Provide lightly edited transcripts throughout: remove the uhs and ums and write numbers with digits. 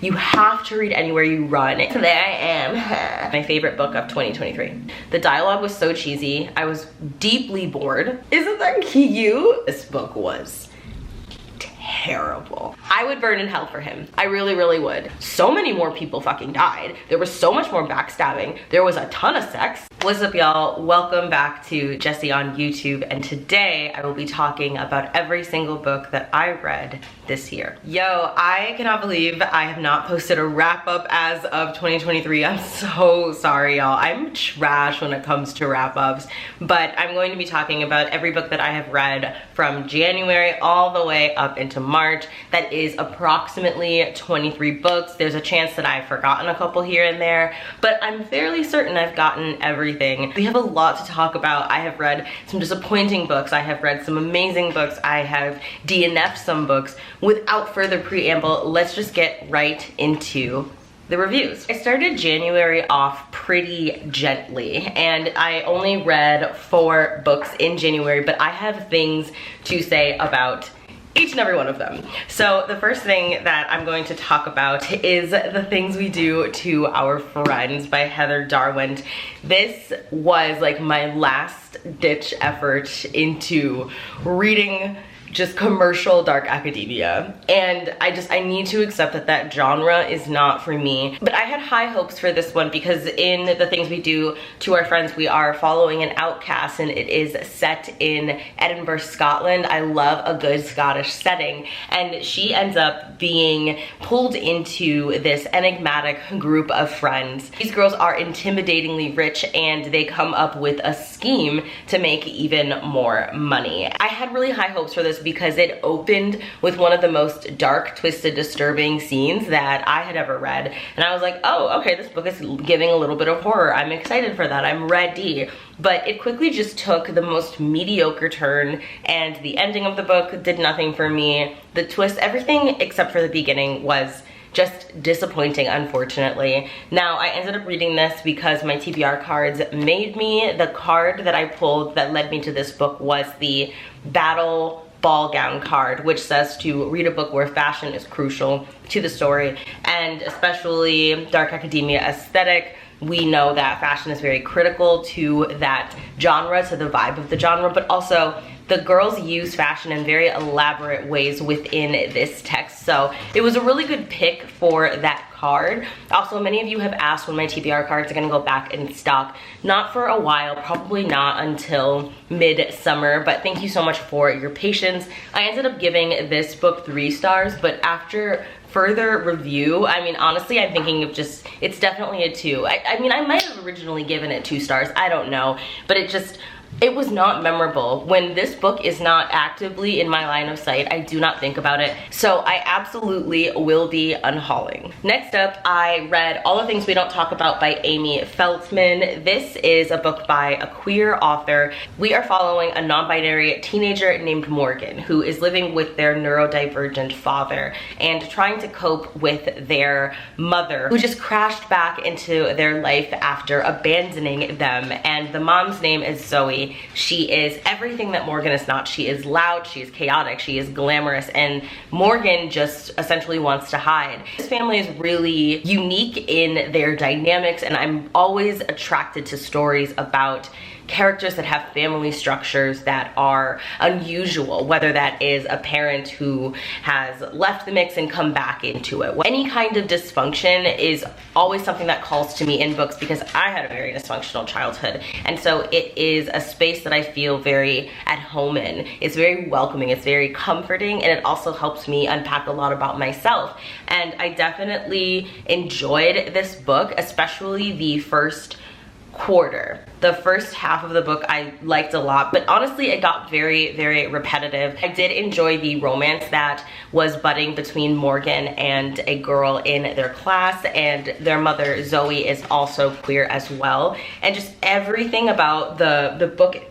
You have to read Anywhere You Run. There I am. My favorite book of 2023. The dialogue was so cheesy. I was deeply bored. Isn't that cute? This book was terrible. I would burn in hell for him. I really, really would. So many more people fucking died. There was so much more backstabbing. There was a ton of sex. What's up, y'all? Welcome back to Jesse on YouTube, and today I will be talking about every single book that I read this year. Yo, I cannot believe I have not posted a wrap up as of 2023. I'm so sorry, y'all. I'm trash when it comes to wrap ups, but I'm going to be talking about every book that I have read from January all the way up into March. That is approximately 23 books. There's a chance that I've forgotten a couple here and there, but I'm fairly certain I've gotten everything. We have a lot to talk about. I have read some disappointing books. I have read some amazing books. I have DNF'd some books. Without further preamble, let's just get right into the reviews. I started January off pretty gently, and I only read 4 books in January, but I have things to say about each and every one of them. So the first thing that I'm going to talk about is The Things We Do to Our Friends by Heather Darwin. This was like my last ditch effort into reading just commercial dark academia, and I need to accept that that genre is not for me. But I had high hopes for this one because in The Things We Do to Our Friends, we are following an outcast, and it is set in Edinburgh, Scotland. I love a good Scottish setting, and she ends up being pulled into this enigmatic group of friends. These girls are intimidatingly rich, and they come up with a scheme to make even more money. I had really high hopes for this because it opened with one of the most dark, twisted, disturbing scenes that I had ever read. And I was like, oh, okay, this book is giving a little bit of horror. I'm excited for that. I'm ready. But it quickly just took the most mediocre turn, and the ending of the book did nothing for me. The twist, everything except for the beginning was just disappointing, unfortunately. Now, I ended up reading this because my TBR cards made me. The card that I pulled that led me to this book was the Battle Ball Gown card, which says to read a book where fashion is crucial to the story, and especially dark academia aesthetic. We know that fashion is very critical to that genre, to the vibe of the genre, but also the girls use fashion in very elaborate ways within this text. So it was a really good pick for that card. Also, many of you have asked when my TBR cards are gonna go back in stock. Not for a while, probably not until mid-summer, but thank you so much for your patience. I ended up giving this book 3 stars, but after further review, I mean, honestly, I'm thinking of just, it's definitely a 2. I mean, I might have originally given it 2 stars, I don't know, but it was not memorable. When this book is not actively in my line of sight, I do not think about it. So I absolutely will be unhauling. Next up, I read All the Things We Don't Talk About by Amy Feltman. This is a book by a queer author. We are following a non-binary teenager named Morgan, who is living with their neurodivergent father and trying to cope with their mother, who just crashed back into their life after abandoning them. And the mom's name is Zoe. She is everything that Morgan is not. She is loud, she is chaotic, she is glamorous, and Morgan just essentially wants to hide. This family is really unique in their dynamics, and I'm always attracted to stories about characters that have family structures that are unusual, whether that is a parent who has left the mix and come back into it. Any kind of dysfunction is always something that calls to me in books because I had a very dysfunctional childhood, and so it is a space that I feel very at home in. It's very welcoming, it's very comforting, and it also helps me unpack a lot about myself. And I definitely enjoyed this book, especially the first quarter. The first half of the book I liked a lot, but honestly it got very, very repetitive. I did enjoy the romance that was budding between Morgan and a girl in their class, and their mother Zoe is also queer as well. And just everything about the book.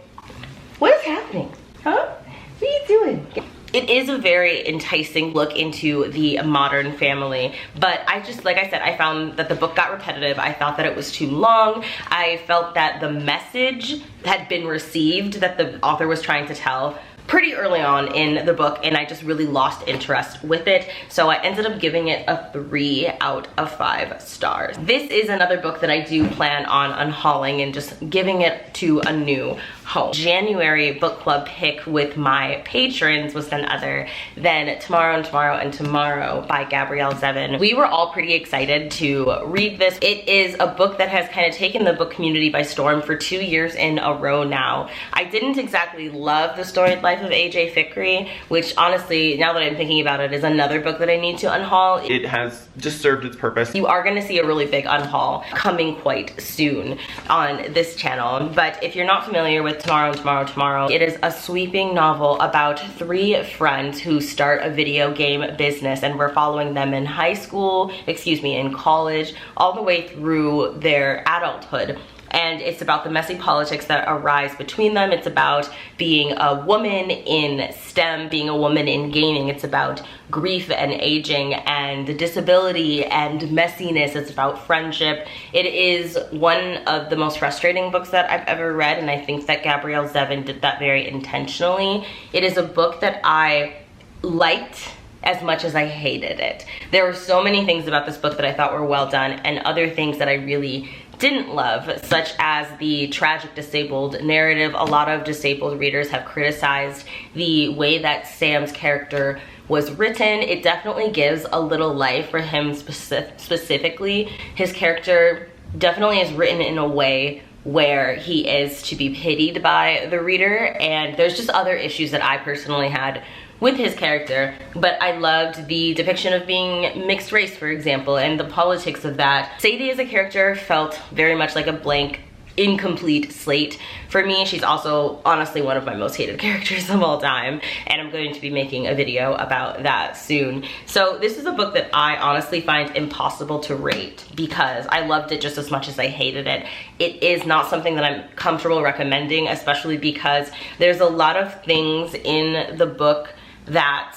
What is happening? Huh? What are you doing? It is a very enticing look into the modern family, but I just, like I said, I found that the book got repetitive. I thought that it was too long. I felt that the message had been received that the author was trying to tell, pretty early on in the book, and I just really lost interest with it. So I ended up giving it a 3 out of 5 stars. This is another book that I do plan on unhauling and just giving it to a new home. January book club pick with my patrons was none other than Tomorrow and Tomorrow and Tomorrow by Gabrielle Zevin. We were all pretty excited to read this. It is a book that has kind of taken the book community by storm for 2 years in a row now. I didn't exactly love the storied life of AJ Fikry, which honestly, now that I'm thinking about it, is another book that I need to unhaul. It has just served its purpose. You are going to see a really big unhaul coming quite soon on this channel, but if you're not familiar with Tomorrow and Tomorrow Tomorrow, it is a sweeping novel about 3 friends who start a video game business, and we're following them in high school, in college, all the way through their adulthood. And it's about the messy politics that arise between them. It's about being a woman in STEM, being a woman in gaming. It's about grief and aging and disability and messiness. It's about friendship. It is one of the most frustrating books that I've ever read, and I think that Gabrielle Zevin did that very intentionally. It is a book that I liked as much as I hated it. There were so many things about this book that I thought were well done, and other things that I really didn't love, such as the tragic disabled narrative. A lot of disabled readers have criticized the way that Sam's character was written. It definitely gives a little life for him specifically. His character definitely is written in a way where he is to be pitied by the reader, and there's just other issues that I personally had with his character. But I loved the depiction of being mixed race, for example, and the politics of that. Sadie as a character felt very much like a blank, incomplete slate for me. She's also honestly one of my most hated characters of all time, and I'm going to be making a video about that soon. So this is a book that I honestly find impossible to rate because I loved it just as much as I hated it. It is not something that I'm comfortable recommending, especially because there's a lot of things in the book that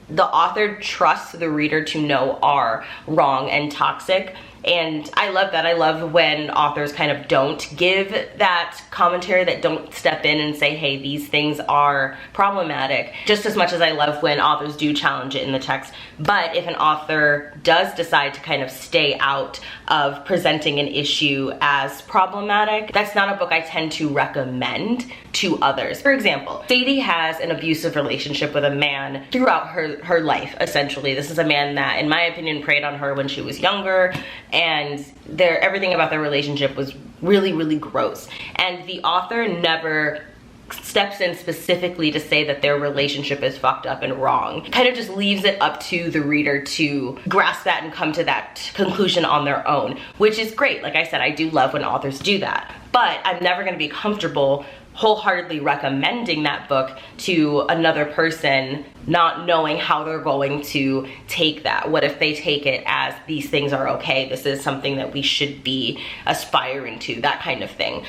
the author trusts the reader to know are wrong and toxic. And I love that. I love when authors kind of don't give that commentary, that don't step in and say, hey, these things are problematic, just as much as I love when authors do challenge it in the text. But if an author does decide to kind of stay out of presenting an issue as problematic, that's not a book I tend to recommend to others. For example, Sadie has an abusive relationship with a man throughout her life, essentially. This is a man that, in my opinion, preyed on her when she was younger, and everything about their relationship was really, really gross. And the author never steps in specifically to say that their relationship is fucked up and wrong. Kind of just leaves it up to the reader to grasp that and come to that conclusion on their own, which is great. Like I said, I do love when authors do that. But I'm never going to be comfortable wholeheartedly recommending that book to another person, not knowing how they're going to take that. What if they take it as these things are okay, this is something that we should be aspiring to, that kind of thing.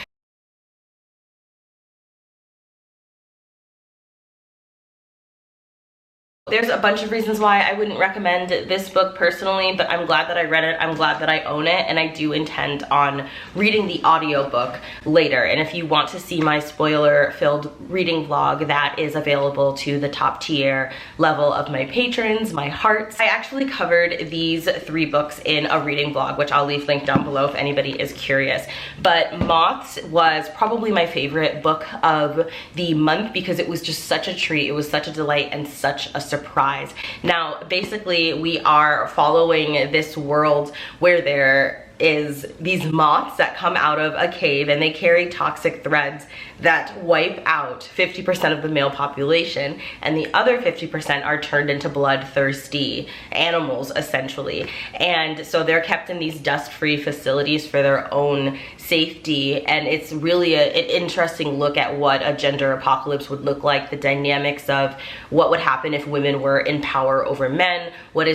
There's a bunch of reasons why I wouldn't recommend this book personally, but I'm glad that I read it, I'm glad that I own it, and I do intend on reading the audiobook later. And if you want to see my spoiler-filled reading vlog, that is available to the top tier level of my patrons, my hearts. I actually covered these 3 books in a reading vlog, which I'll leave linked down below if anybody is curious. But Moths was probably my favorite book of the month because it was just such a treat. It was such a delight and such a surprise. Now, basically, we are following this world where there is these moths that come out of a cave, and they carry toxic threads that wipe out 50% of the male population, and the other 50% are turned into bloodthirsty animals, essentially. And so they're kept in these dust-free facilities for their own safety, and it's really an interesting look at what a gender apocalypse would look like, the dynamics of what would happen if women were in power over men, what are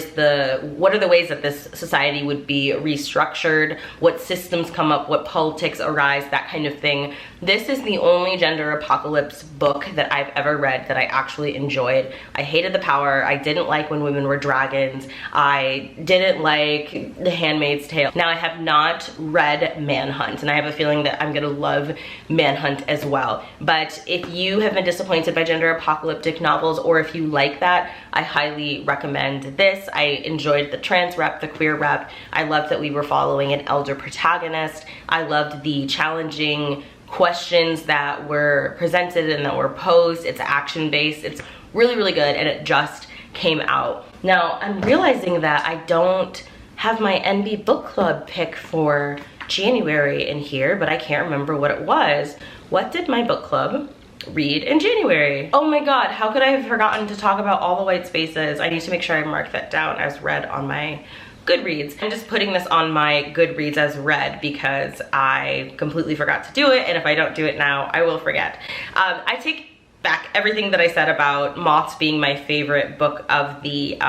the ways that this society would be restructured, censored, what systems come up, what politics arise, that kind of thing. This is the only gender apocalypse book that I've ever read that I actually enjoyed. I hated The Power. I didn't like When Women Were Dragons. I didn't like The Handmaid's Tale. Now, I have not read Manhunt, and I have a feeling that I'm gonna love Manhunt as well. But if you have been disappointed by gender apocalyptic novels, or if you like that, I highly recommend this. I enjoyed the trans rep, the queer rep. I loved that we were following an elder protagonist. I loved the challenging questions that were presented and that were posed. It's action-based. It's really, really good, and it just came out. Now, I'm realizing that I don't have my NB book club pick for January in here, but I can't remember what it was. What did my book club read in January? Oh my god, how could I have forgotten to talk about All the White Spaces? I need to make sure I mark that down as read on my Goodreads. I'm just putting this on my Goodreads as read because I completely forgot to do it, and if I don't do it now, I will forget. I take back everything that I said about Moths being my favorite book of the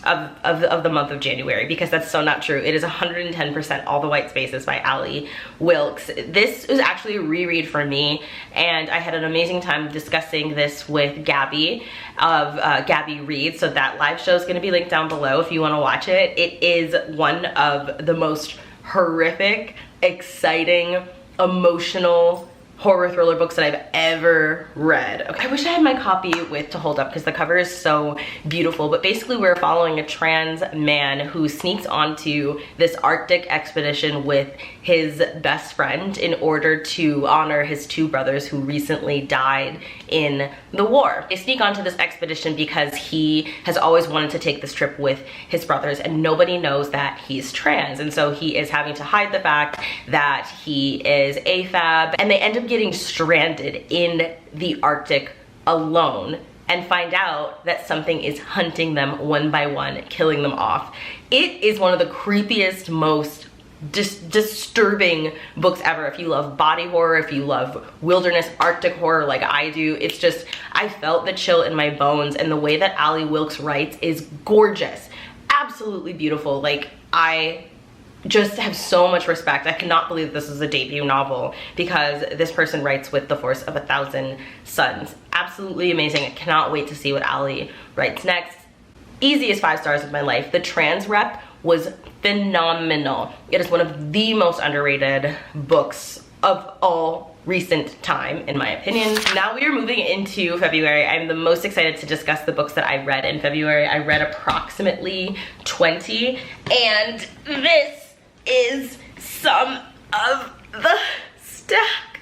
of the month of January, because that's so not true. It is 110% All the White Spaces by Ali Wilkes. This was actually a reread for me, and I had an amazing time discussing this with Gabby of Gabby Reads. So that live show is going to be linked down below if you want to watch it. It is one of the most horrific, exciting, emotional horror thriller books that I've ever read. Okay, I wish I had my copy to hold up because the cover is so beautiful, but basically we're following a trans man who sneaks onto this Arctic expedition with his best friend in order to honor his two brothers who recently died in the war. They sneak onto this expedition because he has always wanted to take this trip with his brothers, and nobody knows that he's trans, and so he is having to hide the fact that he is AFAB, and they end up getting stranded in the Arctic alone and find out that something is hunting them one by one, killing them off. It is one of the creepiest, most disturbing books ever. If you love body horror, if you love wilderness Arctic horror like I do, it's just, I felt the chill in my bones, and the way that Ali Wilkes writes is gorgeous, absolutely beautiful. Like, I just have so much respect. I cannot believe this is a debut novel because this person writes with the force of 1,000 suns. Absolutely amazing. I cannot wait to see what Ali writes next. Easiest 5 stars of my life. The trans rep was phenomenal. It is one of the most underrated books of all recent time, in my opinion. Now we are moving into February. I'm the most excited to discuss the books that I read in February. I read approximately 20, and this is some of the stack.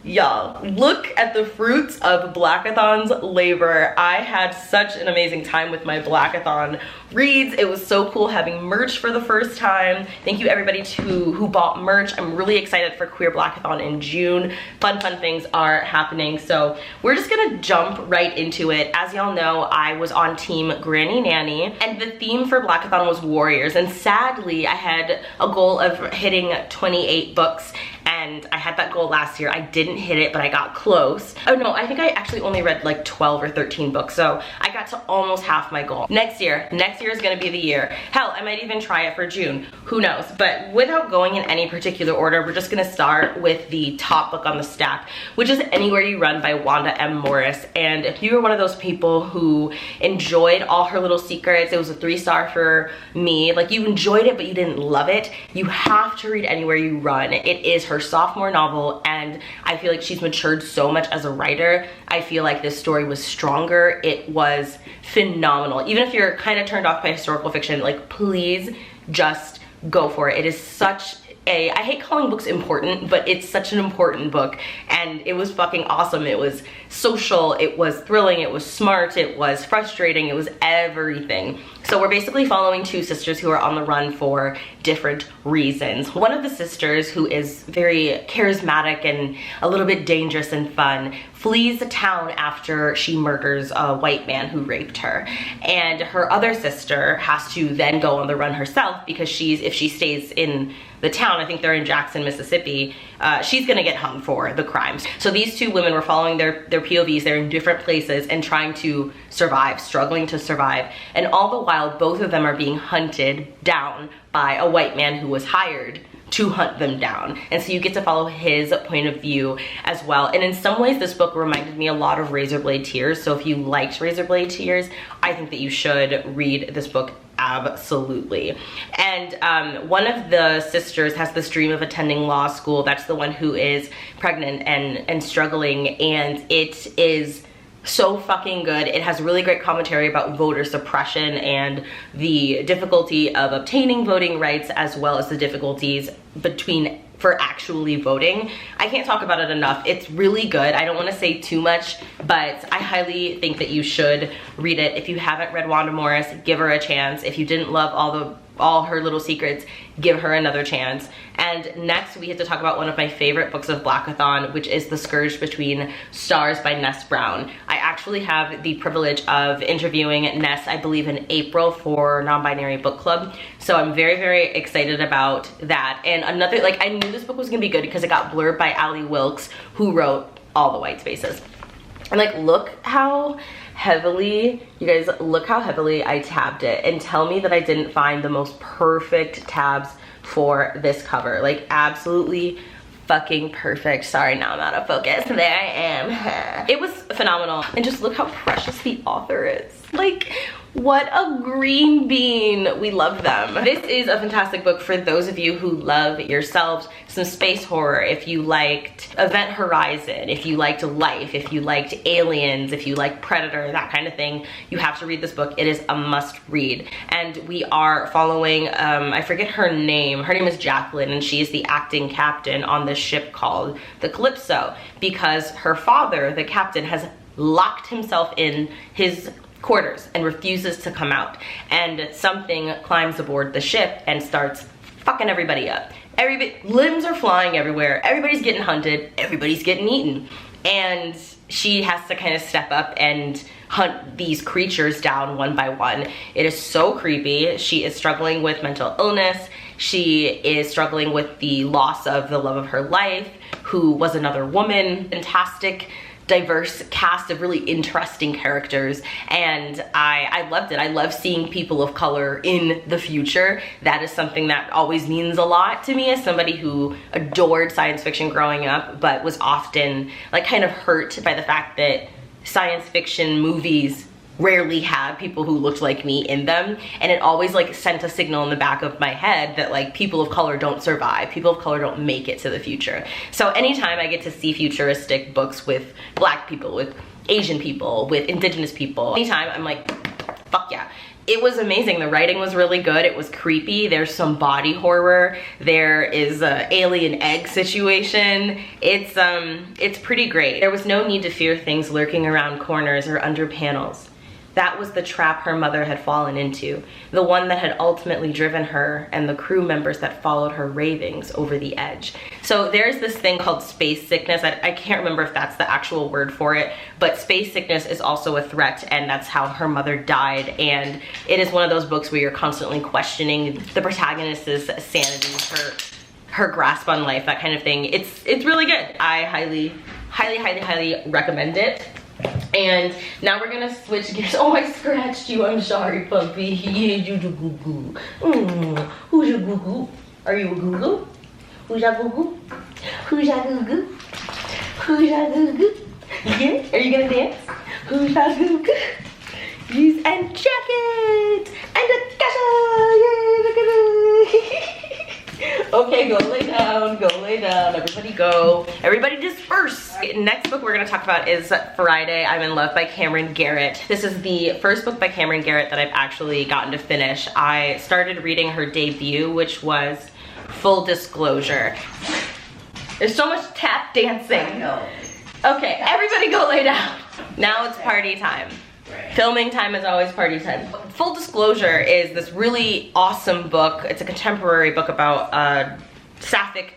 Y'all, look at the fruits of Blackathon's labor. I had such an amazing time with my Blackathon reads. It was so cool having merch for the first time. Thank you everybody who bought merch. I'm really excited for Queer Blackathon in June. Fun things are happening. So we're just gonna jump right into it. As y'all know, I was on team Granny Nanny, and the theme for Blackathon was warriors. And sadly, I had a goal of hitting 28 books, and I had that goal last year. I didn't hit it, but I got close. Oh no, I think I actually only read like 12 or 13 books, so I got to almost half my goal. Next year is gonna be the year. Hell, I might even try it for June, who knows? But without going in any particular order, we're just gonna start with the top book on the stack, which is Anywhere You Run by Wanda M. Morris. And if you were one of those people who enjoyed All Her Little Secrets, it was a 3-star for me. Like, you enjoyed it, but you didn't love it, you have to read Anywhere You Run. It is her sophomore novel, and I feel like she's matured so much as a writer. I feel like this story was stronger. It was phenomenal. Even if you're kind of turned off by historical fiction, like, please just go for it. It is such a, I hate calling books important, but it's such an important book, and it was fucking awesome. It was social, it was thrilling, it was smart, it was frustrating, it was everything. So we're basically following two sisters who are on the run for different reasons. One of the sisters, who is very charismatic and a little bit dangerous and fun, flees the town after she murders a white man who raped her. And her other sister has to then go on the run herself because if she stays in the town, I think they're in Jackson, Mississippi, she's gonna get hung for the crimes. So these two women were following their POVs, they're in different places and trying to survive, struggling to survive. And all the while, both of them are being hunted down by a white man who was hired to hunt them down. And so you get to follow his point of view as well. And in some ways, this book reminded me a lot of Razorblade Tears. So if you liked Razorblade Tears, I think that you should read this book absolutely. And one of the sisters has this dream of attending law school. That's the one who is pregnant and struggling, and it is so fucking good. It has really great commentary about voter suppression and the difficulty of obtaining voting rights, as well as the difficulties for actually voting. I can't talk about it enough. It's really good. I don't want to say too much, but I highly think that you should read it. If you haven't read Wanda Morris, give her a chance. If you didn't love all her little secrets, give her another chance. And next we have to talk about one of my favorite books of Blackathon, which is The Scourge Between Stars by Ness Brown. I actually have the privilege of interviewing Ness, I believe in April, for Non-Binary Book Club. So I'm very, very excited about that. And another, like, I knew this book was gonna be good because it got blurred by Allie Wilkes, who wrote All the White Spaces. And like, look how heavily, you guys, look how heavily I tabbed it, and tell me that I didn't find the most perfect tabs for this cover. Like, absolutely fucking perfect. Sorry, now I'm out of focus. There I am. It was phenomenal. And just look how precious the author is. Like, what a green bean. We love them. This is a fantastic book for those of you who love yourselves some space horror. If you liked Event Horizon, if you liked Life, if you liked Aliens, if you like Predator, that kind of thing, you have to read this book. It is a must read. And we are following, I forget her name. Her name is Jacqueline, and she is the acting captain on this ship called the Calypso, because her father, the captain, has locked himself in his quarters and refuses to come out, and something climbs aboard the ship and starts fucking everybody up. Limbs are flying everywhere, everybody's getting hunted, everybody's getting eaten, and she has to kind of step up and hunt these creatures down one by one. It is so creepy. She is struggling with mental illness. She is struggling with the loss of the love of her life, who was another woman. Fantastic, diverse cast of really interesting characters, and I loved it. I love seeing people of color in the future. That is something that always means a lot to me as somebody who adored science fiction growing up, but was often like kind of hurt by the fact that science fiction movies rarely had people who looked like me in them, and it always like sent a signal in the back of my head that like people of color don't survive, people of color don't make it to the future. So anytime I get to see futuristic books with Black people, with Asian people, with Indigenous people, anytime, I'm like, fuck yeah. It was amazing. The writing was really good. It was creepy. There's some body horror. There is a alien egg situation. It's pretty great. There was no need to fear things lurking around corners or under panels. That was the trap her mother had fallen into, the one that had ultimately driven her and the crew members that followed her ravings over the edge. So there's this thing called space sickness. I can't remember if that's the actual word for it, but space sickness is also a threat, and that's how her mother died. And it is one of those books where you're constantly questioning the protagonist's sanity, her grasp on life, that kind of thing. It's really good. I highly recommend it. And now we're gonna switch gears. Oh, I scratched you. I'm sorry, puppy. Yeah, you do goo goo. Who's your goo goo? Are you a goo goo? Who's your goo goo? Who's your goo goo? Who's your goo goo? Yeah? Are you gonna dance? Who's your goo goo? Use and jacket and a gasha. Yeah, look at it. Okay, go lay down, everybody go. Everybody disperse. Next book we're gonna talk about is Friday, I'm in Love by Cameron Garrett. This is the first book by Cameron Garrett that I've actually gotten to finish. I started reading her debut, which was Full Disclosure. There's so much tap dancing. I know. Okay, everybody go lay down. Now it's party time. Filming time is always party time. Full Disclosure is this really awesome book. It's a contemporary book about a sapphic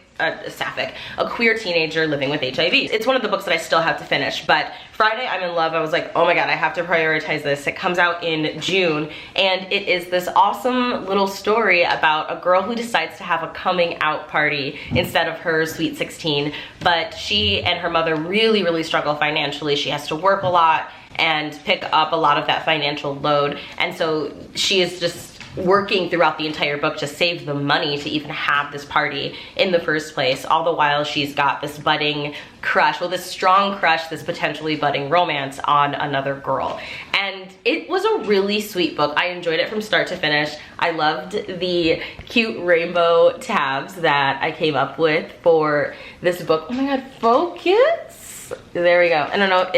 sapphic, a queer teenager living with HIV. It's one of the books that I still have to finish, but Friday I'm in Love, I was like, oh my god, I have to prioritize this. It comes out in June, and it is this awesome little story about a girl who decides to have a coming out party instead of her sweet 16, but she and her mother really struggle financially. She has to work a lot and pick up a lot of that financial load, and so she is just working throughout the entire book to save the money to even have this party in the first place. All the while she's got this budding crush, well, this strong crush, this potentially budding romance on another girl. And it was a really sweet book. I enjoyed it from start to finish. I loved the cute rainbow tabs that I came up with for this book. Oh my god, focus. There we go. I don't know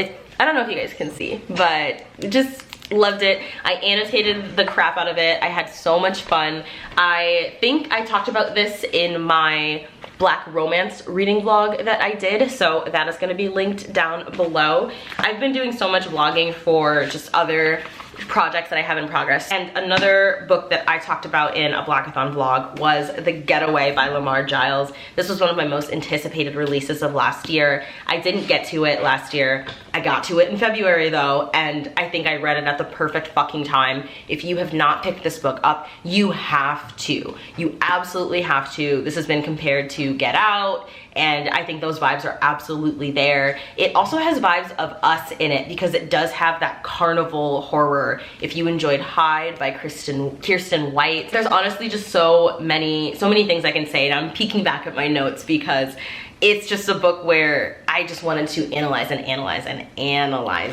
if you guys can see, but just loved it. I annotated the crap out of it. I had so much fun. I think I talked about this in my Black romance reading vlog that I did, so that is going to be linked down below. I've been doing so much vlogging for just other projects that I have in progress, and another book that I talked about in a Blackathon vlog was The Getaway by Lamar Giles. This was one of my most anticipated releases of last year. I didn't get to it last year. I got to it in February though, and I think I read it at the perfect fucking time. If you have not picked this book up, you have to. You absolutely have to. This has been compared to Get Out, and I think those vibes are absolutely there. It also has vibes of Us in it because it does have that carnival horror. If you enjoyed Hide by Kirsten White, there's honestly just so many things I can say, and I'm peeking back at my notes because it's just a book where I just wanted to analyze.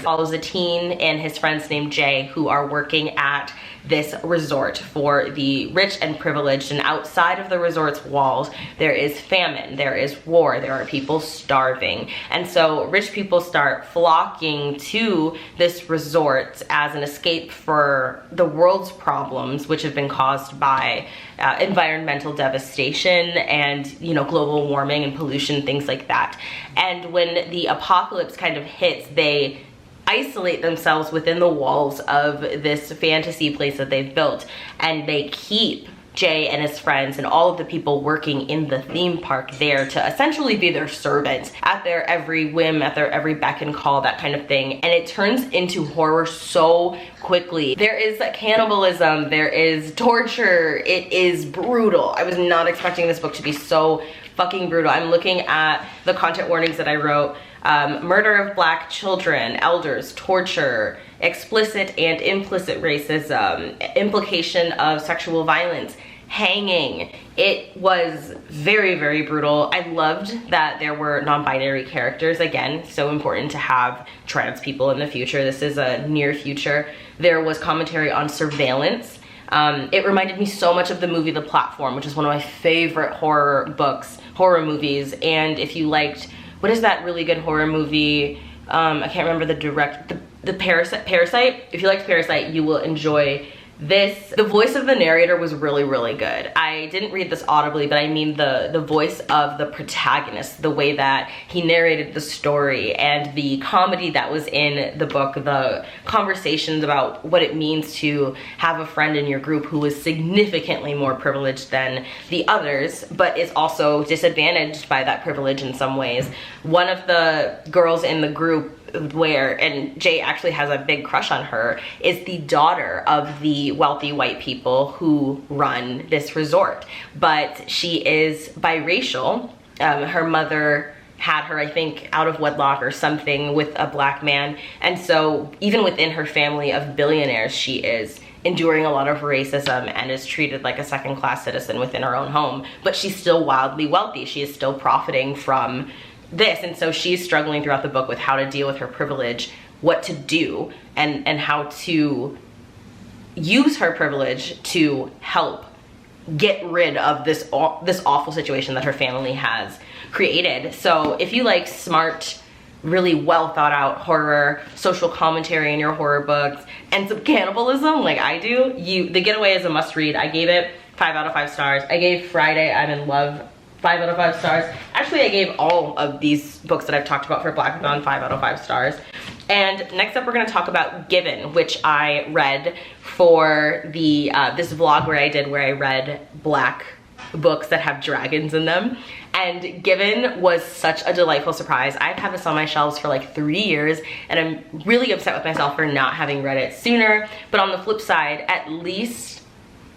Follows a teen and his friends named Jay who are working at this resort for the rich and privileged, and outside of the resort's walls there is famine, there is war, there are people starving, and so rich people start flocking to this resort as an escape for the world's problems, which have been caused by environmental devastation and, you know, global warming and pollution, things like that. And when the apocalypse kind of hits, they isolate themselves within the walls of this fantasy place that they've built, and they keep Jay and his friends and all of the people working in the theme park there to essentially be their servants at their every whim, at their every beck and call, that kind of thing. And it turns into horror so quickly. There is cannibalism, there is torture, it is brutal. I was not expecting this book to be so fucking brutal. I'm looking at the content warnings that I wrote. Murder of Black children, elders, torture, explicit and implicit racism, implication of sexual violence, hanging. It was very brutal. I loved that there were non-binary characters. Again, so important to have trans people in the future. This is a near future. There was commentary on surveillance. It reminded me so much of the movie The Platform, which is one of my favorite horror movies. And if you liked, what is that really good horror movie? I can't remember the Parasite. If you liked Parasite, you will enjoy this. The voice of the narrator was really good. I didn't read this audibly, but I mean the voice of the protagonist, the way that he narrated the story, and the comedy that was in the book, the conversations about what it means to have a friend in your group who is significantly more privileged than the others, but is also disadvantaged by that privilege in some ways. One of the girls in the group, and Jay actually has a big crush on her, is the daughter of the wealthy white people who run this resort. But she is biracial. Her mother had her, I think, out of wedlock or something with a black man. And so even within her family of billionaires, she is enduring a lot of racism and is treated like a second-class citizen within her own home. But she's still wildly wealthy. She is still profiting from this, and so she's struggling throughout the book with how to deal with her privilege, what to do, and how to use her privilege to help get rid of this awful situation that her family has created. So if you like smart, really well thought out horror, social commentary in your horror books, and some cannibalism like I do, The Getaway is a must read. I gave it 5 out of 5 stars. I gave Friday I'm in Love 5 out of 5 stars. Actually, I gave all of these books that I've talked about for Blackathon 5 out of 5 stars. And next up, we're gonna talk about Given, which I read for the this vlog where I read Black books that have dragons in them. And Given was such a delightful surprise. I've had this on my shelves for like 3 years, and I'm really upset with myself for not having read it sooner. But on the flip side, at least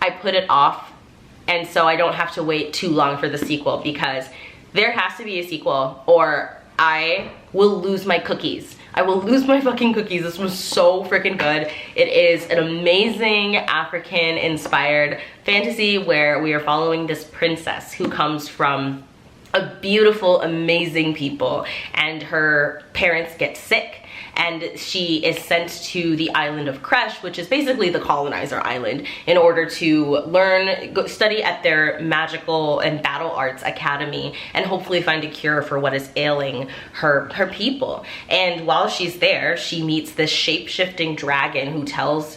I put it off, and so I don't have to wait too long for the sequel, because there has to be a sequel or I will lose my cookies. I will lose my fucking cookies. This was so freaking good. It is an amazing African-inspired fantasy where we are following this princess who comes from a beautiful, amazing people, and her parents get sick, and she is sent to the island of Kresh, which is basically the colonizer island, in order to study at their magical and battle arts academy and hopefully find a cure for what is ailing her people. And while she's there, she meets this shape-shifting dragon who tells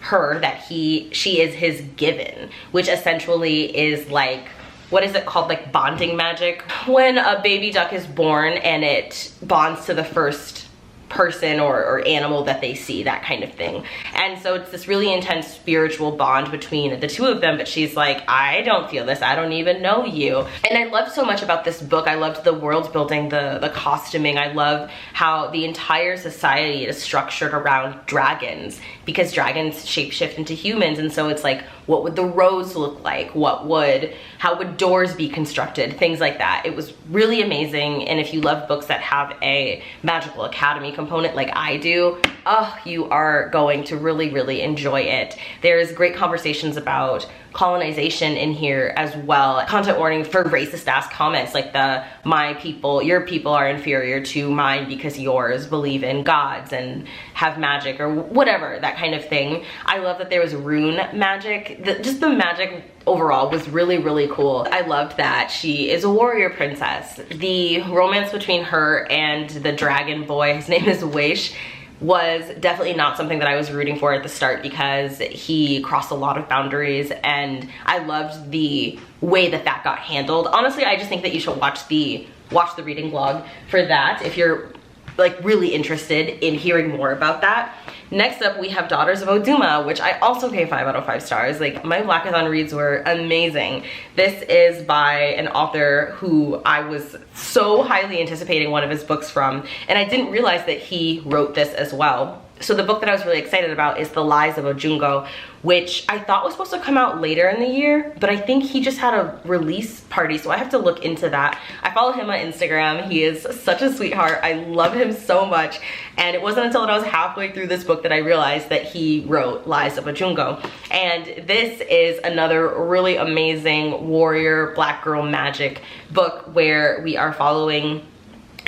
her that she is his given, which essentially is like, what is it called, like bonding magic? When a baby duck is born and it bonds to the first person or animal that they see, that kind of thing. And so it's this really intense spiritual bond between the two of them, but she's like, I don't feel this, I don't even know you. And I loved so much about this book. I loved the world building, the costuming. I love how the entire society is structured around dragons, because dragons shapeshift into humans. And so it's like, what would the roads look like? How would doors be constructed? Things like that. It was really amazing. And if you love books that have a magical academy component like I do, oh, you are going to really, really enjoy it. There's great conversations about colonization in here as well. Content warning for racist ass comments like your people are inferior to mine because yours believe in gods and have magic or whatever, that kind of thing. I love that there was rune magic. Just the magic overall was really, really cool. I loved that she is a warrior princess. The romance between her and the dragon boy, his name is Weish, was definitely not something that I was rooting for at the start, because he crossed a lot of boundaries, and I loved the way that got handled. Honestly, I just think that you should watch the reading vlog for that if you're like really interested in hearing more about that. Next up, we have Daughters of Oduma, which I also gave 5 out of 5 stars. Like, my Blackathon reads were amazing. This is by an author who I was so highly anticipating one of his books from, and I didn't realize that he wrote this as well. So the book that I was really excited about is The Lies of Ojungo, which I thought was supposed to come out later in the year, but I think he just had a release party, so I have to look into that. I follow him on Instagram. He is such a sweetheart. I love him so much, and it wasn't until I was halfway through this book that I realized that he wrote Lies of Ojungo. And this is another really amazing warrior black girl magic book where we are following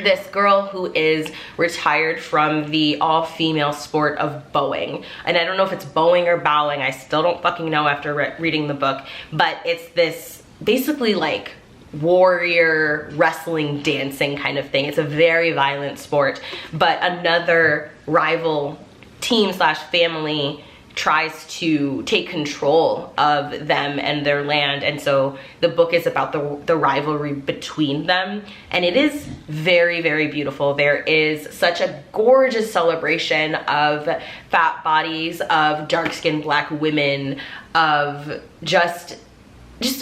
this girl who is retired from the all-female sport of bowing. And I don't know if it's bowing or bowing. I still don't fucking know after reading the book. But it's this basically like warrior wrestling dancing kind of thing. It's a very violent sport. But another rival team slash family tries to take control of them and their land, and so the book is about the rivalry between them, and it is very, very beautiful. There is such a gorgeous celebration of fat bodies, of dark-skinned black women, of just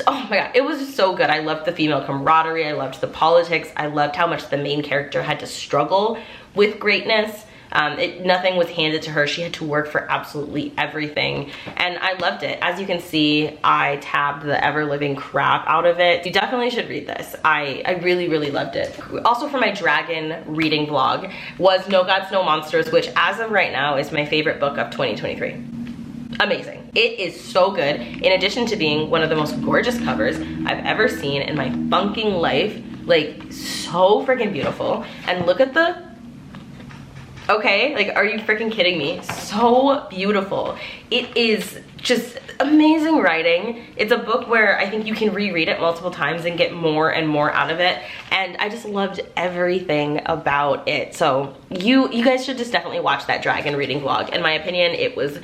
oh my god, it was just so good. I loved the female camaraderie, I loved the politics, I loved how much the main character had to struggle with greatness. Nothing was handed to her. She had to work for absolutely everything, and I loved it. As you can see, I tabbed the ever-living crap out of it. You definitely should read this. I really, really loved it. Also, for my dragon reading vlog was No Gods, No Monsters, which as of right now is my favorite book of 2023. Amazing. It is so good. In addition to being one of the most gorgeous covers I've ever seen in my bunking life, like so freaking beautiful. And look at the okay, like, are you freaking kidding me? So beautiful. It is just amazing writing. It's a book where I think you can reread it multiple times and get more and more out of it, and I just loved everything about it. So you guys should just definitely watch that dragon reading vlog. In my opinion, it was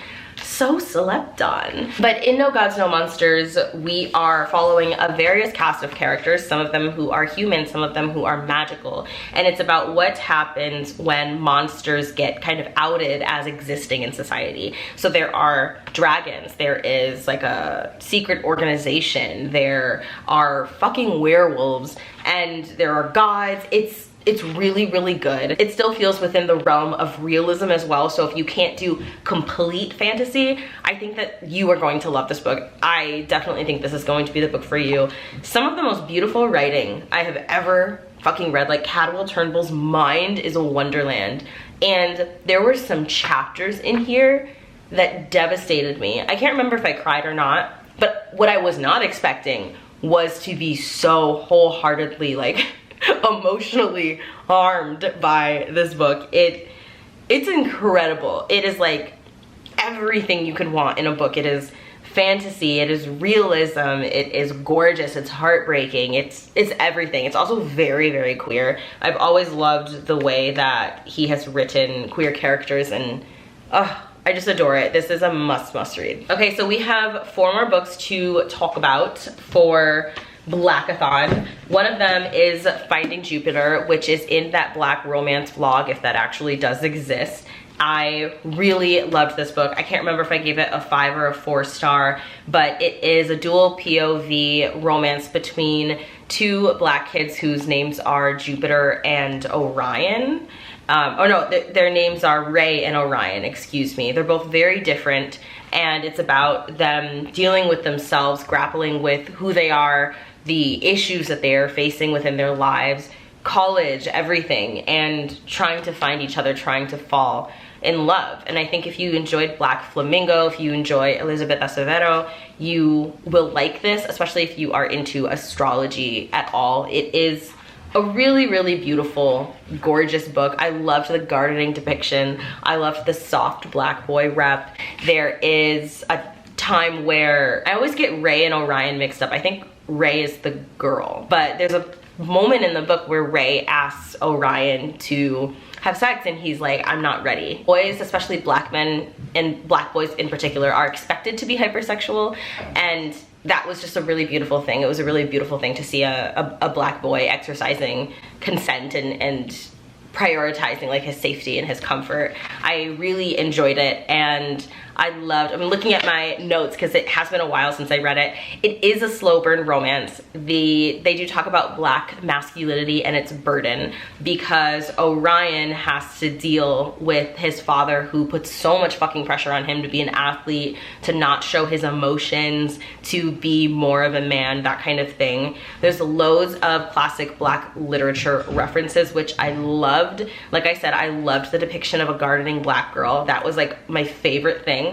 so slept on. But in No Gods, No Monsters, we are following a various cast of characters, some of them who are human, some of them who are magical. And it's about what happens when monsters get kind of outed as existing in society. So there are dragons, there is like a secret organization, there are fucking werewolves, and there are gods. It's really, really good. It still feels within the realm of realism as well. So if you can't do complete fantasy, I think that you are going to love this book. I definitely think this is going to be the book for you. Some of the most beautiful writing I have ever fucking read, like Cadwell Turnbull's mind is a wonderland. And there were some chapters in here that devastated me. I can't remember if I cried or not, but what I was not expecting was to be so wholeheartedly like emotionally harmed by this book. It's incredible. It is like everything you could want in a book. It is fantasy, it is realism, it is gorgeous, it's heartbreaking, it's everything. It's also very, very queer. I've always loved the way that he has written queer characters, and I just adore it. This is a must read. Okay, so we have 4 more books to talk about for Blackathon. One of them is Finding Jupiter, which is in that Black romance vlog, if that actually does exist. I really loved this book. I can't remember if I gave it a 5 or a 4 star, but it is a dual POV romance between 2 Black kids whose names are Jupiter and Orion. Oh no, their names are Ray and Orion, excuse me. They're both very different, and it's about them dealing with themselves, grappling with who they are, the issues that they are facing within their lives, college, everything, and trying to find each other, trying to fall in love. And I think if you enjoyed Black Flamingo, if you enjoy Elizabeth Acevedo, you will like this, especially if you are into astrology at all. It is a really, really beautiful, gorgeous book. I loved the gardening depiction. I loved the soft Black boy rep. There is a time where I always get Ray and Orion mixed up. I think Ray is the girl, but there's a moment in the book where Ray asks Orion to have sex, and he's like, I'm not ready. Boys, especially Black men and Black boys in particular, are expected to be hypersexual, and that was just a really beautiful thing. It was a really beautiful thing to see a Black boy exercising consent and prioritizing like his safety and his comfort. I really enjoyed it, and I'm looking at my notes because it has been a while since I read it. It is a slow burn romance. They do talk about Black masculinity and its burden, because Orion has to deal with his father, who puts so much fucking pressure on him to be an athlete, to not show his emotions, to be more of a man, that kind of thing. There's loads of classic Black literature references, which I loved. Like I said, I loved the depiction of a gardening Black girl. That was like my favorite thing.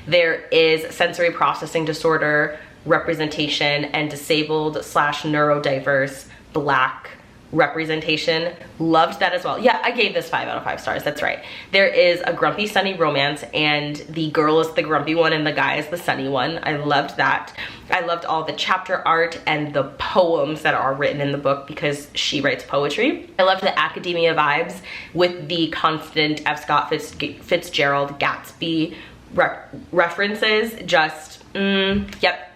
There is sensory processing disorder representation and disabled / neurodiverse Black representation. Loved that as well. Yeah, I gave this 5 out of 5 stars. That's right. There is a grumpy sunny romance, and the girl is the grumpy one and the guy is the sunny one. I loved that. I loved all the chapter art and the poems that are written in the book, because she writes poetry. I loved the academia vibes with the constant F. Scott Fitzgerald Gatsby references. Just yep,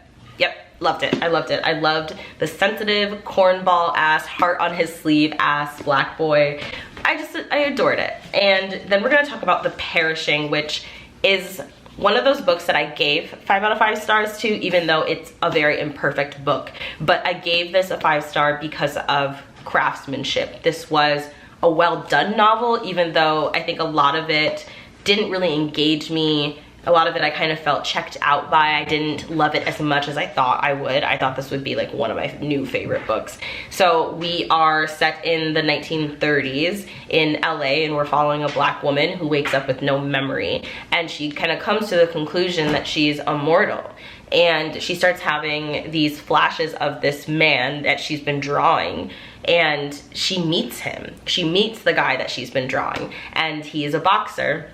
loved it. I loved it. I loved the sensitive cornball ass, heart on his sleeve ass Black boy. I adored it. And then we're gonna talk about The Perishing, which is one of those books that I gave 5 out of 5 stars to, even though it's a very imperfect book. But I gave this a 5 star because of craftsmanship. This was a well done novel, even though I think a lot of it didn't really engage me. A lot of it I kind of felt checked out by. I didn't love it as much as I thought I would. I thought this would be like one of my new favorite books. So we are set in the 1930s in LA, and we're following a Black woman who wakes up with no memory, and she kind of comes to the conclusion that she's immortal. And she starts having these flashes of this man that she's been drawing, and she meets him. She meets the guy that she's been drawing, and he is a boxer.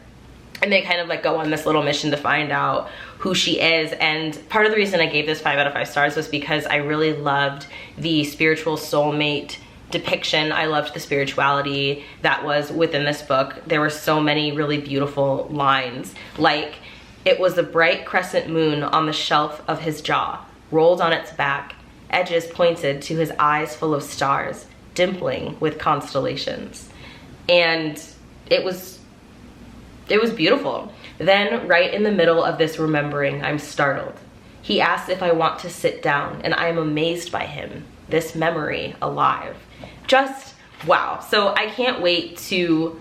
And they kind of like go on this little mission to find out who she is. And part of the reason I gave this 5 out of 5 stars was because I really loved the spiritual soulmate depiction. I loved the spirituality that was within this book. There were so many really beautiful lines. Like, It was the bright crescent moon on the shelf of his jaw, rolled on its back, edges pointed to his eyes full of stars, dimpling with constellations. And it was beautiful. Then, right in the middle of this remembering, I'm startled. He asks if I want to sit down, and I am amazed by him, this memory alive. Just wow. So I can't wait to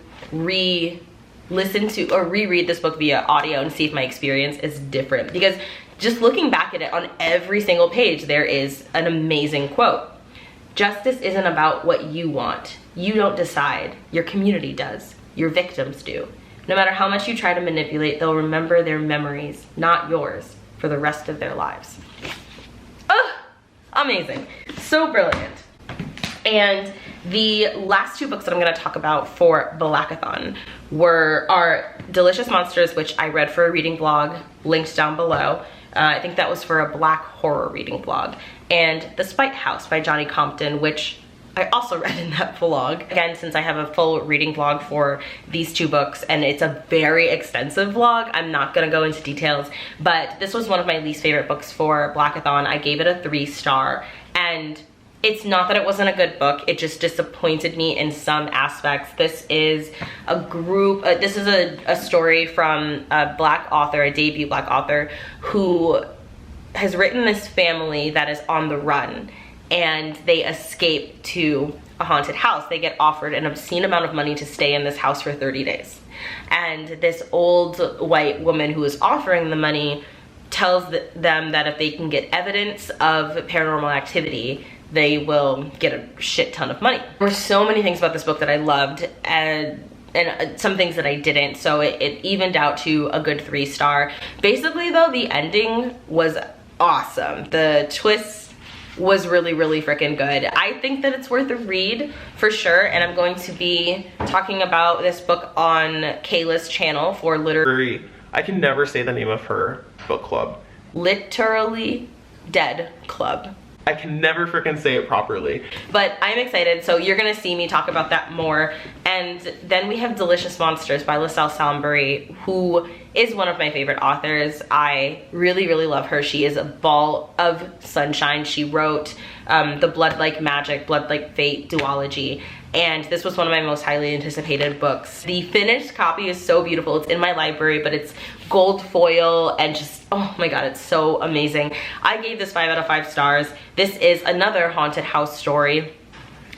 listen to or reread this book via audio and see if my experience is different, because just looking back at it, on every single page there is an amazing quote. Justice isn't about what you want. You don't decide. Your community does. Your victims do. No matter how much you try to manipulate, they'll remember their memories, not yours, for the rest of their lives. Ugh, amazing. So brilliant. And the last two books that I'm going to talk about for Blackathon are Delicious Monsters, which I read for a reading blog, linked down below. I think that was for a Black horror reading blog. And The Spite House by Johnny Compton, which I also read in that vlog. Again, since I have a full reading vlog for these two books, and it's a very extensive vlog, I'm not gonna go into details, but this was one of my least favorite books for Blackathon. I gave it a 3-star, and it's not that it wasn't a good book, it just disappointed me in some aspects. This is a group, this is a story from a Black author, a debut Black author, who has written this family that is on the run, and they escape to a haunted house. They get offered an obscene amount of money to stay in this house for 30 days. And this old white woman who is offering the money tells them that if they can get evidence of paranormal activity, they will get a shit ton of money. There were so many things about this book that I loved, and some things that I didn't, so it evened out to a good 3-star. Basically though, the ending was awesome. The twist was really, really freaking good. I think that it's worth a read for sure, and I'm going to be talking about this book on Kayla's channel for literally, I can never say the name of her book club. Literally Dead Club. I can never freaking say it properly. But I'm excited, so you're gonna see me talk about that more. And then we have Delicious Monsters by LaSalle Salisbury, who is one of my favorite authors. I really, really love her. She is a ball of sunshine. She wrote the Blood Like Magic, Blood Like Fate duology, and this was one of my most highly anticipated books. The finished copy is so beautiful. It's in my library, but it's gold foil and just, oh my god, it's so amazing. I gave this 5 out of 5 stars. This is another haunted house story,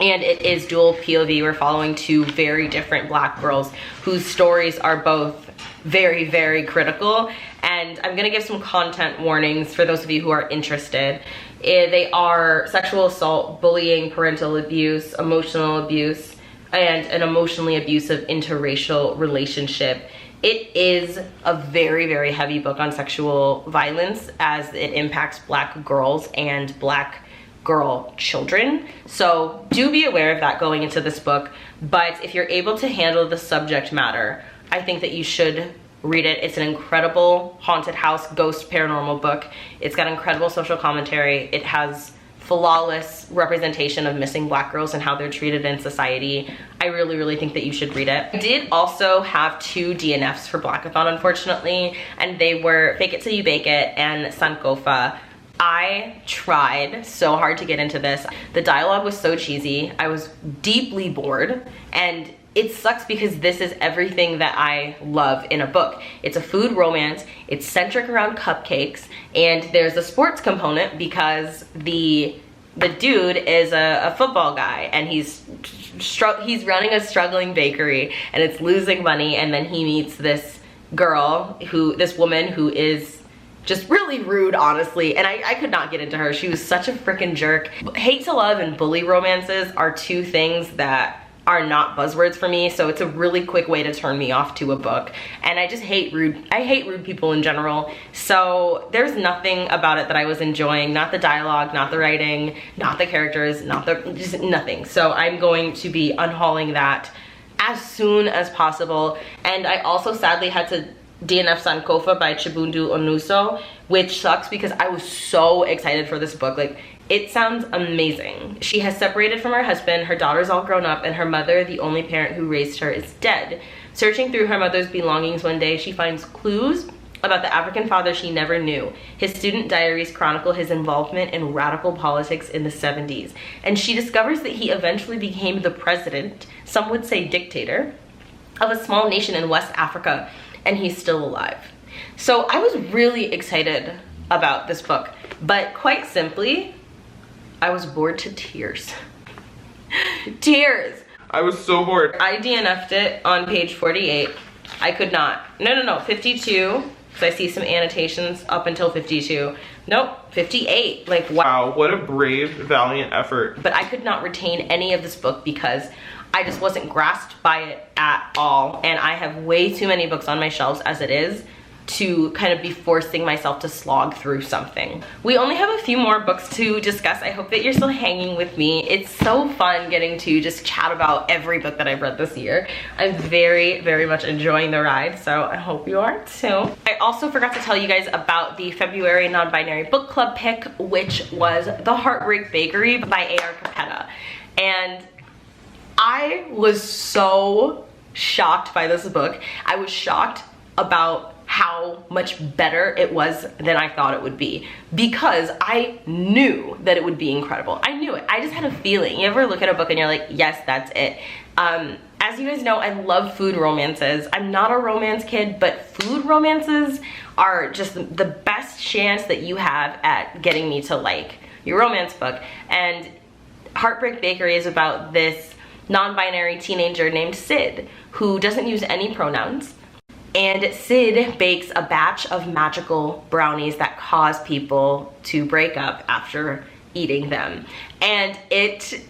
and it is dual POV. We're following two very different Black girls whose stories are both very, very critical, and I'm gonna give some content warnings for those of you who are interested. They are sexual assault, bullying, parental abuse, emotional abuse, and an emotionally abusive interracial relationship. It is a very, very heavy book on sexual violence, as it impacts Black girls and Black girl children. So do be aware of that going into this book, but if you're able to handle the subject matter, I think that you should read it. It's an incredible haunted house ghost paranormal book. It's got incredible social commentary. It has flawless representation of missing Black girls and how they're treated in society. I really, really think that you should read it. I did also have 2 DNFs for Blackathon, unfortunately, and they were Fake It Till You Bake It and Sankofa. I tried so hard to get into this. The dialogue was so cheesy. I was deeply bored, and it sucks because this is everything that I love in a book. It's a food romance, it's centric around cupcakes, and there's a sports component because the dude is a football guy, and he's running a struggling bakery, and it's losing money, and then he meets this woman who is just really rude, honestly, and I could not get into her. She was such a freaking jerk. Hate to love and bully romances are 2 things that are not buzzwords for me, so it's a really quick way to turn me off to a book. And I just hate rude people in general. So there's nothing about it that I was enjoying, not the dialogue, not the writing, not the characters, just nothing. So I'm going to be unhauling that as soon as possible. And I also sadly had to DNF Sankofa by Chibundu Onuso, which sucks because I was so excited for this book. Like, it sounds amazing. She has separated from her husband, her daughter's all grown up, and her mother, the only parent who raised her, is dead. Searching through her mother's belongings one day, she finds clues about the African father she never knew. His student diaries chronicle his involvement in radical politics in the 70s. And she discovers that he eventually became the president, some would say dictator, of a small nation in West Africa, and he's still alive. So I was really excited about this book, but quite simply, I was bored to tears. Tears. I was so bored. I DNF'd it on page 48. I could not. No, 52. Because I see some annotations up until 52. Nope, 58. Like, wow. Wow, what a brave, valiant effort. But I could not retain any of this book because I just wasn't grasped by it at all. And I have way too many books on my shelves as it is to kind of be forcing myself to slog through something. We only have a few more books to discuss. I hope that you're still hanging with me. It's so fun getting to just chat about every book that I've read this year. I'm very, very much enjoying the ride, so I hope you are too. I also forgot to tell you guys about the February non-binary book club pick, which was The Heartbreak Bakery by A.R. Capetta. And I was so shocked by this book. I was shocked about how much better it was than I thought it would be, because I knew that it would be incredible. I knew it. I just had a feeling. You ever look at a book and you're like, yes, that's it. As you guys know, I love food romances. I'm not a romance kid, but food romances are just the best chance that you have at getting me to like your romance book. And Heartbreak Bakery is about this non-binary teenager named Sid who doesn't use any pronouns. And Sid bakes a batch of magical brownies that cause people to break up after eating them. And it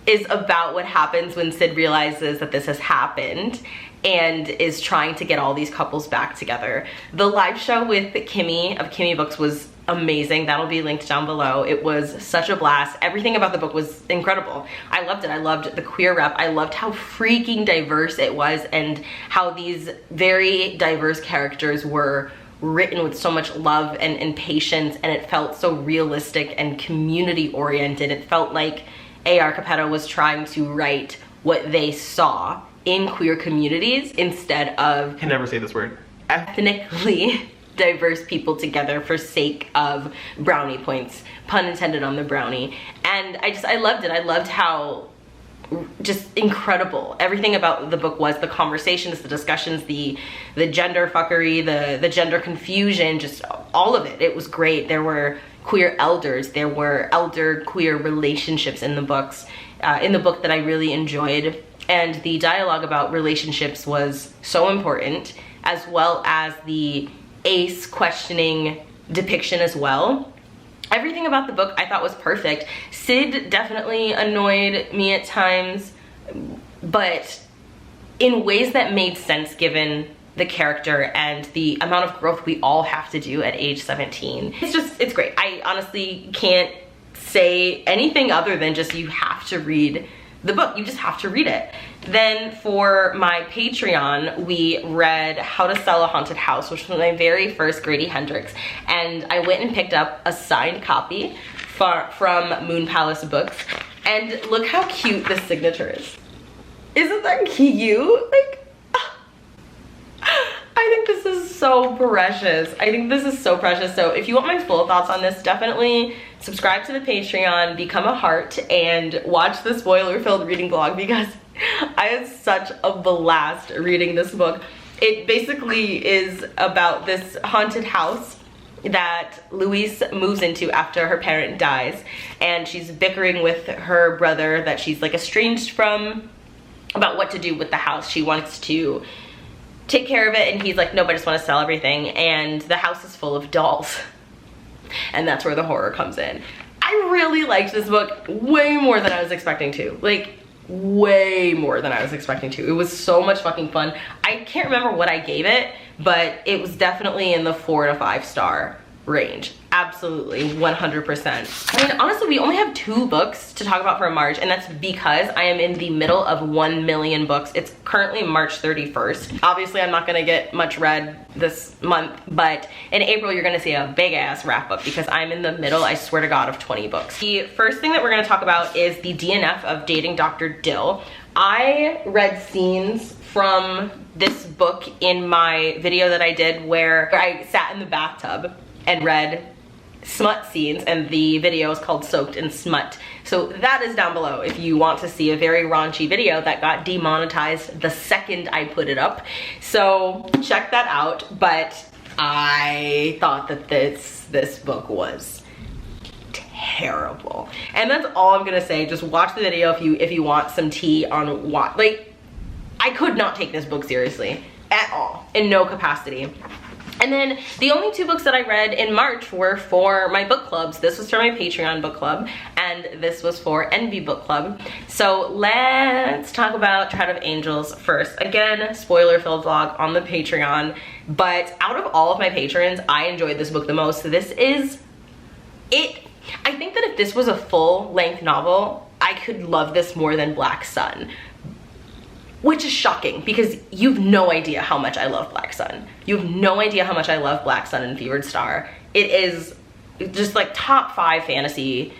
is about what happens when Sid realizes that this has happened and is trying to get all these couples back together. The live show with Kimmy of Kimmy Books was amazing. That'll be linked down below. It was such a blast. Everything about the book was incredible. I loved it. I loved the queer rep. I loved how freaking diverse it was and how these very diverse characters were written with so much love and patience, and it felt so realistic and community oriented. It felt like A.R. Capetta was trying to write what they saw in queer communities instead of, I can never say this word, ethnically diverse people together for sake of brownie points, pun intended on the brownie. And I loved it. I loved how just incredible everything about the book was. The conversations, the discussions, the gender fuckery, the gender confusion, just all of it. It was great. There were queer elders, there were elder queer relationships in the books, in the book that I really enjoyed. And the dialogue about relationships was so important, as well as the ace questioning depiction as well. Everything about the book I thought was perfect. Sid definitely annoyed me at times, but in ways that made sense given the character and the amount of growth we all have to do at age 17. It's great. I honestly can't say anything other than just you have to read the book. You just have to read it. Then for my Patreon, we read How to Sell a Haunted House, which was my very first Grady Hendrix. And I went and picked up a signed copy from Moon Palace Books. And look how cute this signature is. Isn't that cute? Like, I think this is so precious. I think this is so precious. So if you want my full thoughts on this, definitely subscribe to the Patreon, become a heart, and watch the spoiler-filled reading vlog, because I had such a blast reading this book. It basically is about this haunted house that Louise moves into after her parent dies, and she's bickering with her brother that she's like estranged from about what to do with the house. She wants to take care of it, and he's like, nope, I just want to sell everything. And the house is full of dolls, and that's where the horror comes in. I really liked this book way more than I was expecting to. Like, way more than I was expecting to. It was so much fucking fun. I can't remember what I gave it, but it was definitely in the 4 to 5 star range. Absolutely, 100%. I mean, honestly, we only have 2 books to talk about for March, and that's because I am in the middle of 1 million books. It's currently March 31st. Obviously, I'm not gonna get much read this month, but in April, you're gonna see a big ass wrap up because I'm in the middle, I swear to God, of 20 books. The first thing that we're gonna talk about is the DNF of Dating Dr. Dill. I read scenes from this book in my video that I did where I sat in the bathtub and read smut scenes, and the video is called Soaked in Smut. So that is down below if you want to see a very raunchy video that got demonetized the second I put it up. So check that out, but I thought that this book was terrible. And that's all I'm gonna say. Just watch the video if you want some tea on what, like, I could not take this book seriously at all, in no capacity. And then the only 2 books that I read in March were for my book clubs. This was for my Patreon book club, and this was for Envy book club. So let's talk about Tread of Angels first. Again, spoiler-filled vlog on the Patreon, but out of all of my patrons, I enjoyed this book the most. This is it. I think that if this was a full-length novel, I could love this more than Black Sun. Which is shocking because you've no idea how much I love Black Sun. You have no idea how much I love Black Sun and Fevered Star. It is just like top 5 fantasy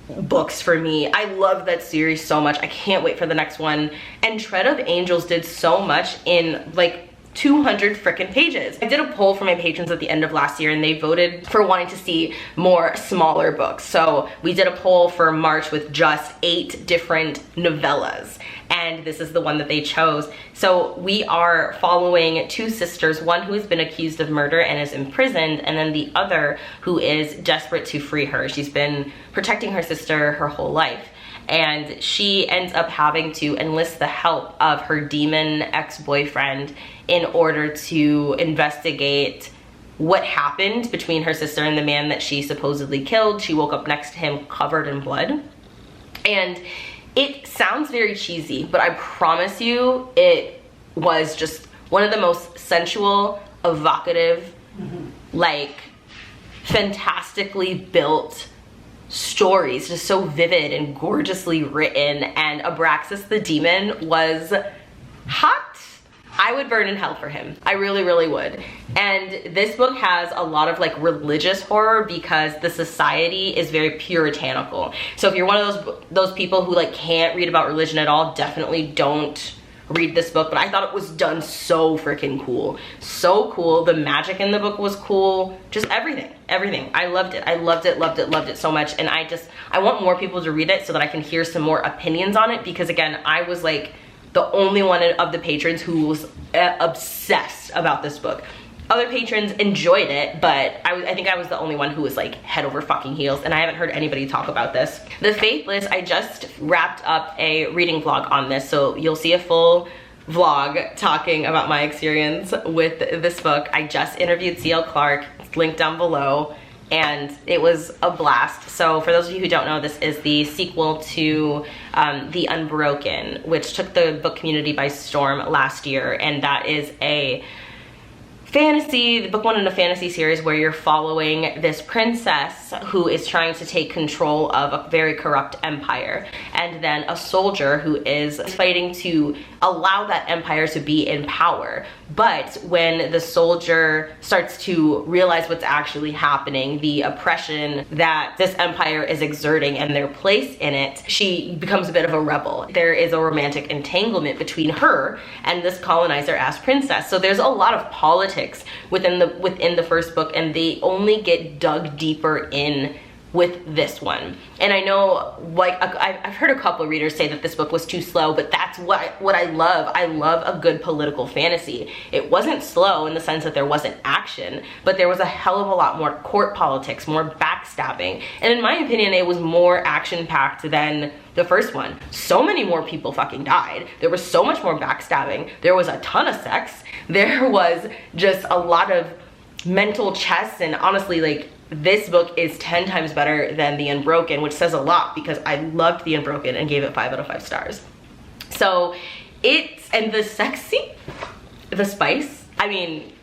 books for me. I love that series so much. I can't wait for the next one. And Tread of Angels did so much in like 200 frickin' pages. I did a poll for my patrons at the end of last year and they voted for wanting to see more smaller books. So we did a poll for March with just 8 different novellas, and this is the one that they chose. So we are following 2 sisters, one who has been accused of murder and is imprisoned, and then the other who is desperate to free her. She's been protecting her sister her whole life, and she ends up having to enlist the help of her demon ex-boyfriend in order to investigate what happened between her sister and the man that she supposedly killed. She woke up next to him covered in blood. And it sounds very cheesy, but I promise you it was just one of the most sensual, evocative, like fantastically built stories, just so vivid and gorgeously written. And Abraxas the demon was hot. I would burn in hell for him. I really, really would. And this book has a lot of like religious horror because the society is very puritanical. So if you're one of those people who like can't read about religion at all, definitely don't read this book. But I thought it was done so freaking cool. So cool. The magic in the book was cool. Just everything. I loved it. I loved it so much. And I want more people to read it so that I can hear some more opinions on it, because again, I was like the only one of the patrons who was obsessed about this book. Other patrons enjoyed it, but I think I was the only one who was like head over fucking heels, and I haven't heard anybody talk about this. The Faithless, I just wrapped up a reading vlog on this, so you'll see a full vlog talking about my experience with this book. I just interviewed C.L. Clark, it's linked down below, and it was a blast. So for those of you who don't know, this is the sequel to The Unbroken, which took the book community by storm last year, and that is a fantasy, the book 1 in a fantasy series where you're following this princess who is trying to take control of a very corrupt empire, and then a soldier who is fighting to allow that empire to be in power. But when the soldier starts to realize what's actually happening, the oppression that this empire is exerting and their place in it, she becomes a bit of a rebel. There is a romantic entanglement between her and this colonizer-ass princess. So there's a lot of politics within the first book, and they only get dug deeper in with this one. And I know, like, I've heard a couple of readers say that this book was too slow, but that's what I love. I love a good political fantasy. It wasn't slow in the sense that there wasn't action, but there was a hell of a lot more court politics, more backstabbing. And in my opinion, it was more action-packed than the first one. So many more people fucking died. There was so much more backstabbing. There was a ton of sex. There was just a lot of mental chess, and honestly, like, this book is 10 times better than The Unbroken, which says a lot because I loved The Unbroken and gave it 5 out of 5 stars. So and the sexy, the spice, I mean,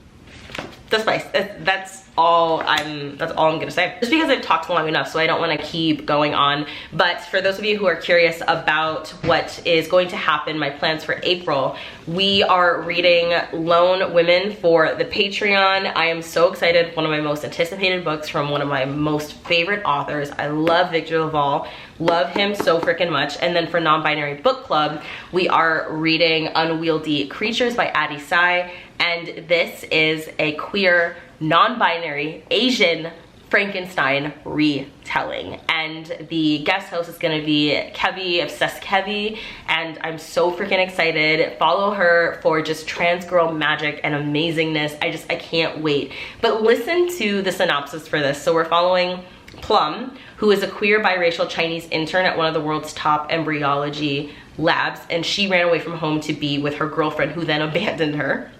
the spice. That's all I'm gonna say. Just because I've talked long enough, so I don't want to keep going on. But for those of you who are curious about what is going to happen, my plans for April, we are reading Lone Women for the Patreon. I am so excited. One of my most anticipated books from one of my most favorite authors. I love Victor Laval. Love him so freaking much. And then for Non-Binary Book Club, we are reading Unwieldy Creatures by Addie Sai. And this is a queer, non-binary, Asian Frankenstein retelling. And the guest host is gonna be Kevi, Obsessed Kevi, and I'm so freaking excited. Follow her for just trans girl magic and amazingness. I can't wait. But listen to the synopsis for this. So we're following Plum, who is a queer biracial Chinese intern at one of the world's top embryology labs, and she ran away from home to be with her girlfriend, who then abandoned her.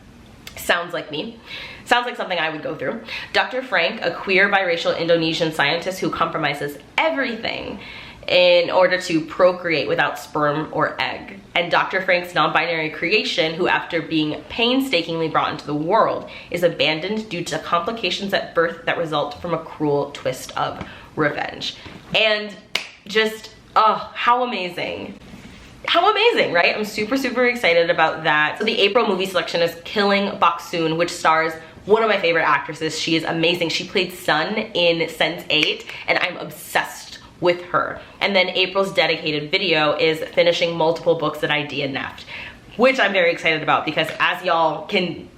Sounds like me. Sounds like something I would go through. Dr. Frank, a queer biracial Indonesian scientist who compromises everything in order to procreate without sperm or egg. And Dr. Frank's non-binary creation, who after being painstakingly brought into the world, is abandoned due to complications at birth that result from a cruel twist of revenge. And just, oh, how amazing. How amazing, right? I'm super, super excited about that. So the April movie selection is Killing Bok-soon, which stars one of my favorite actresses. She is amazing. She played Sun in Sense8, and I'm obsessed with her. And then April's dedicated video is finishing multiple books that I DNF'd, which I'm very excited about because as y'all can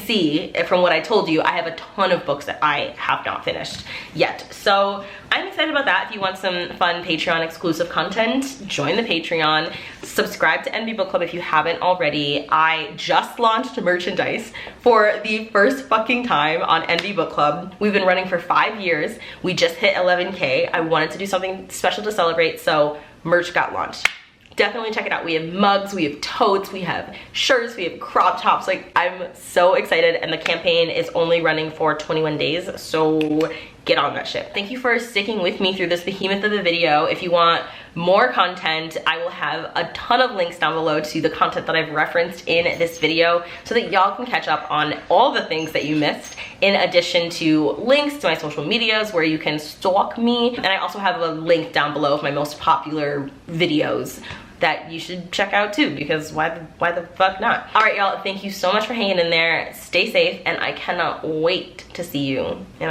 see from what I told you, I have a ton of books that I have not finished yet. So I'm excited about that. If you want some fun Patreon exclusive content, join the Patreon. Subscribe to NB Book Club if you haven't already. I just launched merchandise for the first fucking time on NB Book Club. We've been running for 5 years. We just hit 11K. I wanted to do something special to celebrate, so merch got launched. Definitely check it out. We have mugs, we have totes, we have shirts, we have crop tops. Like, I'm so excited, and the campaign is only running for 21 days, so get on that shit. Thank you for sticking with me through this behemoth of a video. If you want more content, I will have a ton of links down below to the content that I've referenced in this video so that y'all can catch up on all the things that you missed, in addition to links to my social medias where you can stalk me. And I also have a link down below of my most popular videos that you should check out too, because why the fuck not? All right, y'all, thank you so much for hanging in there. Stay safe, and I cannot wait to see you in